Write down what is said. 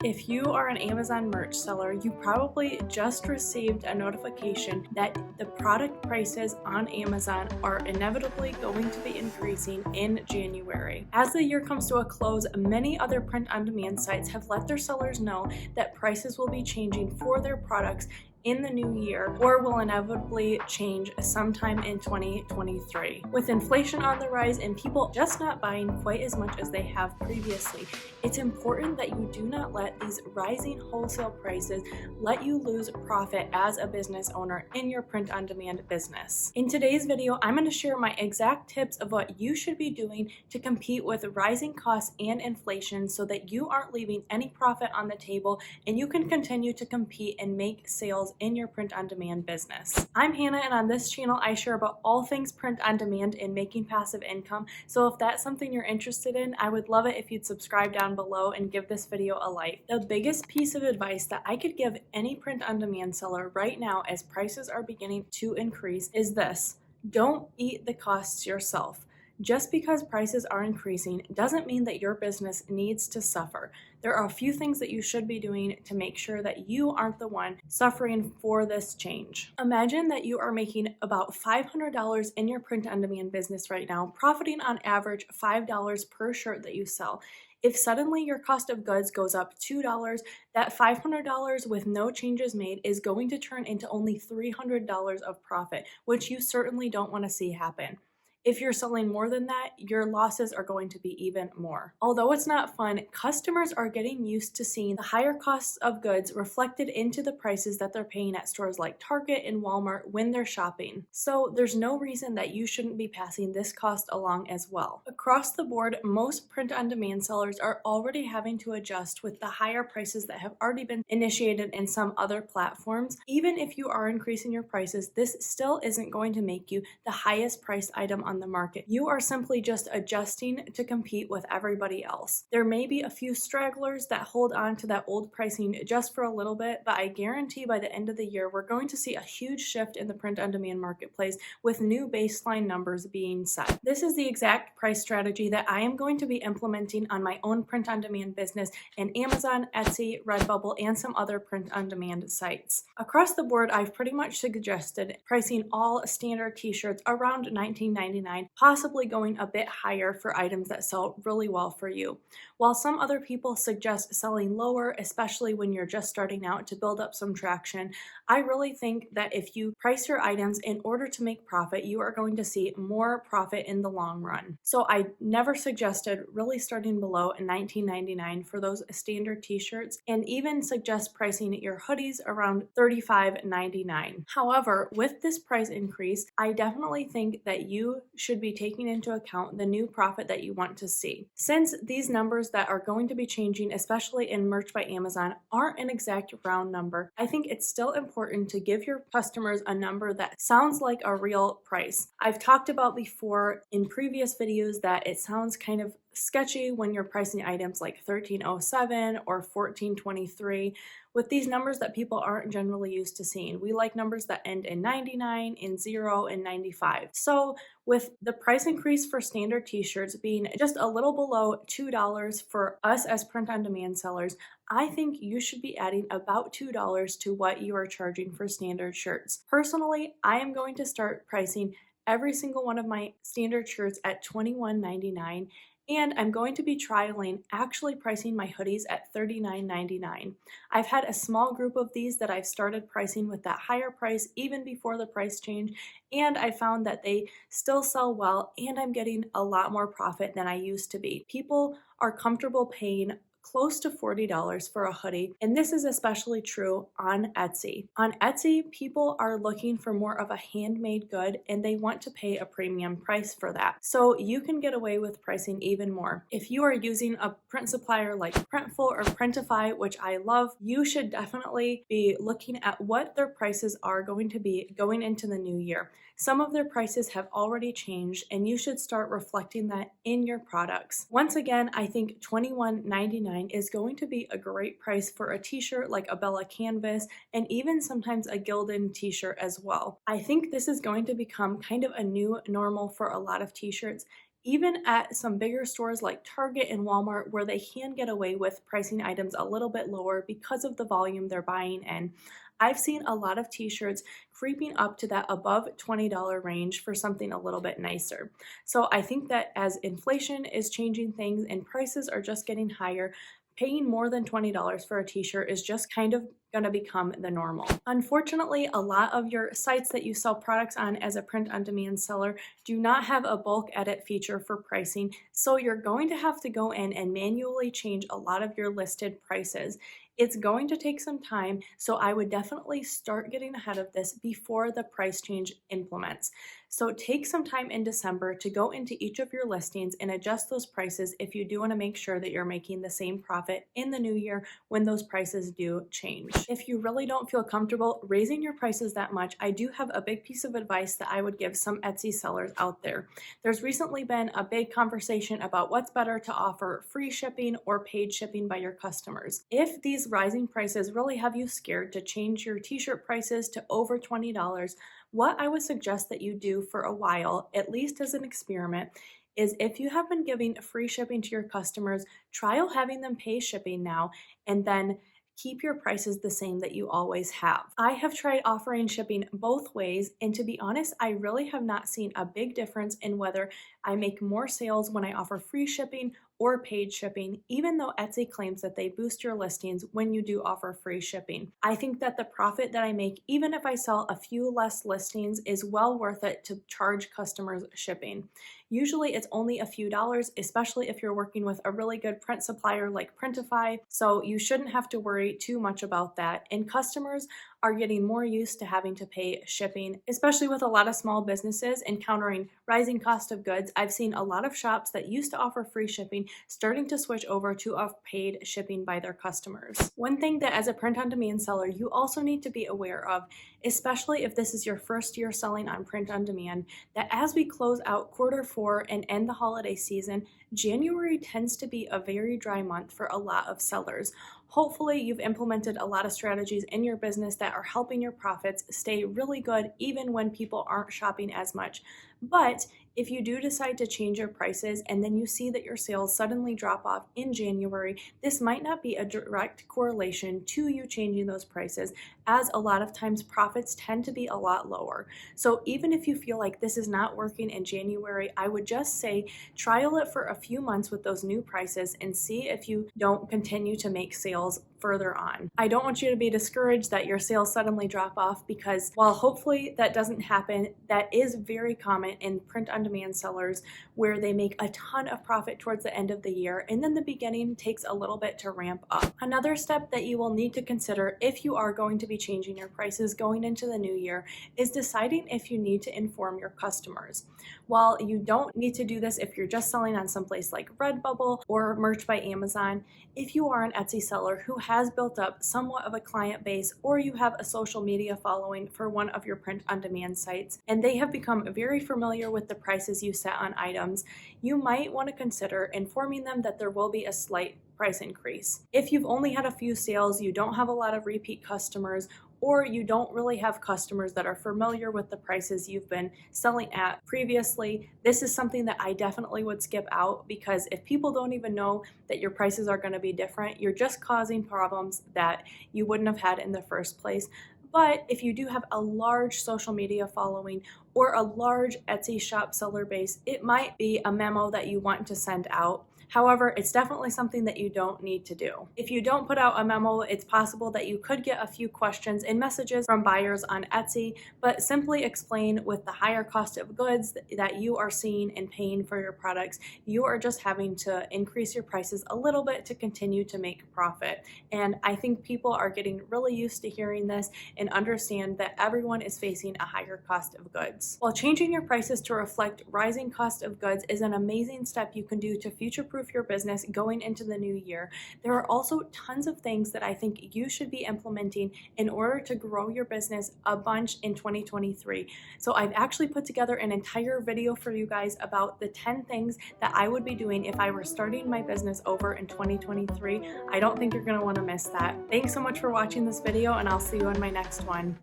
If you are an Amazon merch seller, you probably just received a notification that the product prices on Amazon are inevitably going to be increasing in January. As the year comes to a close, many other print-on-demand sites have let their sellers know that prices will be changing for their products in the new year or will inevitably change sometime in 2023. With inflation on the rise and people just not buying quite as much as they have previously, it's important that you do not let these rising wholesale prices let you lose profit as a business owner in your print-on-demand business. In today's video, I'm going to share my exact tips of what you should be doing to compete with rising costs and inflation so that you aren't leaving any profit on the table and you can continue to compete and make sales in your print-on-demand business. I'm Hannah, and on this channel I share about all things print-on-demand and making passive income, so if that's something you're interested in, I would love it if you'd subscribe down below and give this video a like. The biggest piece of advice that I could give any print-on-demand seller right now as prices are beginning to increase is this: don't eat the costs yourself. Just because prices are increasing doesn't mean that your business needs to suffer. There are a few things that you should be doing to make sure that you aren't the one suffering for this change. Imagine that you are making about $500 in your print-on-demand business right now, profiting on average $5 per shirt that you sell. If suddenly your cost of goods goes up $2, that $500 with no changes made is going to turn into only $300 of profit, which you certainly don't want to see happen. If you're selling more than that, your losses are going to be even more. Although it's not fun, customers are getting used to seeing the higher costs of goods reflected into the prices that they're paying at stores like Target and Walmart when they're shopping. So there's no reason that you shouldn't be passing this cost along as well. Across the board, most print-on-demand sellers are already having to adjust with the higher prices that have already been initiated in some other platforms. Even if you are increasing your prices, this still isn't going to make you the highest priced item on the market. You are simply just adjusting to compete with everybody else. There may be a few stragglers that hold on to that old pricing just for a little bit, but I guarantee by the end of the year, we're going to see a huge shift in the print-on-demand marketplace with new baseline numbers being set. This is the exact price strategy that I am going to be implementing on my own print-on-demand business in Amazon, Etsy, Redbubble, and some other print-on-demand sites. Across the board, I've pretty much suggested pricing all standard t-shirts around $19.99, possibly going a bit higher for items that sell really well for you. While some other people suggest selling lower, especially when you're just starting out to build up some traction, I really think that if you price your items in order to make profit, you are going to see more profit in the long run. So I never suggested really starting below $19.99 for those standard t-shirts, and even suggest pricing your hoodies around $35.99. However, with this price increase, I definitely think that you should be taking into account the new profit that you want to see. Since these numbers that are going to be changing, especially in Merch by Amazon, aren't an exact round number, I think it's still important to give your customers a number that sounds like a real price. I've talked about before in previous videos that it sounds kind of sketchy when you're pricing items like $13.07 or $14.23 with these numbers that people aren't generally used to seeing. We like numbers that end in 99, in 0, and 95. So with the price increase for standard t-shirts being just a little below $2 for us as print-on-demand sellers, I think you should be adding about $2 to what you are charging for standard shirts. Personally, I am going to start pricing every single one of my standard shirts at $21.99, and I'm going to be trialing actually pricing my hoodies at $39.99. I've had a small group of these that I've started pricing with that higher price even before the price change, and I found that they still sell well, and I'm getting a lot more profit than I used to be. People are comfortable paying close to $40 for a hoodie, and this is especially true on Etsy. On Etsy, people are looking for more of a handmade good, and they want to pay a premium price for that. So you can get away with pricing even more. If you are using a print supplier like Printful or Printify, which I love, you should definitely be looking at what their prices are going to be going into the new year. Some of their prices have already changed, and you should start reflecting that in your products. Once again, I think $21.99 is going to be a great price for a t-shirt like a Bella Canvas, and even sometimes a Gildan t-shirt as well. I think this is going to become kind of a new normal for a lot of t-shirts, even at some bigger stores like Target and Walmart, where they can get away with pricing items a little bit lower because of the volume they're buying in. I've seen a lot of t-shirts creeping up to that above $20 range for something a little bit nicer. So I think that as inflation is changing things and prices are just getting higher, paying more than $20 for a t-shirt is just kind of going to become the normal. Unfortunately, a lot of your sites that you sell products on as a print on demand seller do not have a bulk edit feature for pricing, so you're going to have to go in and manually change a lot of your listed prices. It's going to take some time, so I would definitely start getting ahead of this before the price change implements. So take some time in December to go into each of your listings and adjust those prices if you do want to make sure that you're making the same profit in the new year when those prices do change. If you really don't feel comfortable raising your prices that much, I do have a big piece of advice that I would give some Etsy sellers out there. There's recently been a big conversation about what's better to offer, free shipping or paid shipping by your customers. If these rising prices really have you scared to change your t-shirt prices to over $20, what I would suggest that you do for a while, at least as an experiment, is if you have been giving free shipping to your customers, trial having them pay shipping now and then keep your prices the same that you always have. I have tried offering shipping both ways, and to be honest, I really have not seen a big difference in whether I make more sales when I offer free shipping or paid shipping, even though Etsy claims that they boost your listings when you do offer free shipping. I think that the profit that I make, even if I sell a few less listings, is well worth it to charge customers shipping. Usually it's only a few dollars, especially if you're working with a really good print supplier like Printify, so you shouldn't have to worry too much about that. And customers are getting more used to having to pay shipping, especially with a lot of small businesses encountering rising cost of goods. I've seen a lot of shops that used to offer free shipping starting to switch over to a paid shipping by their customers. One thing that as a print on demand seller you also need to be aware of, especially if this is your first year selling on print on demand, that as we close out Q4 and end the holiday season, January tends to be a very dry month for a lot of sellers. Hopefully you've implemented a lot of strategies in your business that are helping your profits stay really good even when people aren't shopping as much. But if you do decide to change your prices and then you see that your sales suddenly drop off in January, this might not be a direct correlation to you changing those prices, as a lot of times profits tend to be a lot lower. So even if you feel like this is not working in January, I would just say trial it for a few months with those new prices and see if you don't continue to make sales further on. I don't want you to be discouraged that your sales suddenly drop off, because while hopefully that doesn't happen, that is very common in print on demand sellers where they make a ton of profit towards the end of the year and then the beginning takes a little bit to ramp up. Another step that you will need to consider if you are going to be changing your prices going into the new year is deciding if you need to inform your customers. While you don't need to do this if you're just selling on someplace like Redbubble or Merch by Amazon, if you are an Etsy seller who has built up somewhat of a client base, or you have a social media following for one of your print on demand sites and they have become very familiar with the prices you set on items, you might want to consider informing them that there will be a slight price increase. If you've only had a few sales, you don't have a lot of repeat customers, or you don't really have customers that are familiar with the prices you've been selling at previously, this is something that I definitely would skip out, because if people don't even know that your prices are going to be different, you're just causing problems that you wouldn't have had in the first place. But if you do have a large social media following or a large Etsy shop seller base, it might be a memo that you want to send out. However, it's definitely something that you don't need to do. If you don't put out a memo, it's possible that you could get a few questions and messages from buyers on Etsy, but simply explain with the higher cost of goods that you are seeing and paying for your products, you are just having to increase your prices a little bit to continue to make profit. And I think people are getting really used to hearing this and understand that everyone is facing a higher cost of goods. While changing your prices to reflect rising cost of goods is an amazing step you can do to future-proof your business going into the new year, there are also tons of things that I think you should be implementing in order to grow your business a bunch in 2023. So I've actually put together an entire video for you guys about the 10 things that I would be doing if I were starting my business over in 2023. I don't think you're going to want to miss that. Thanks so much for watching this video, and I'll see you in my next one.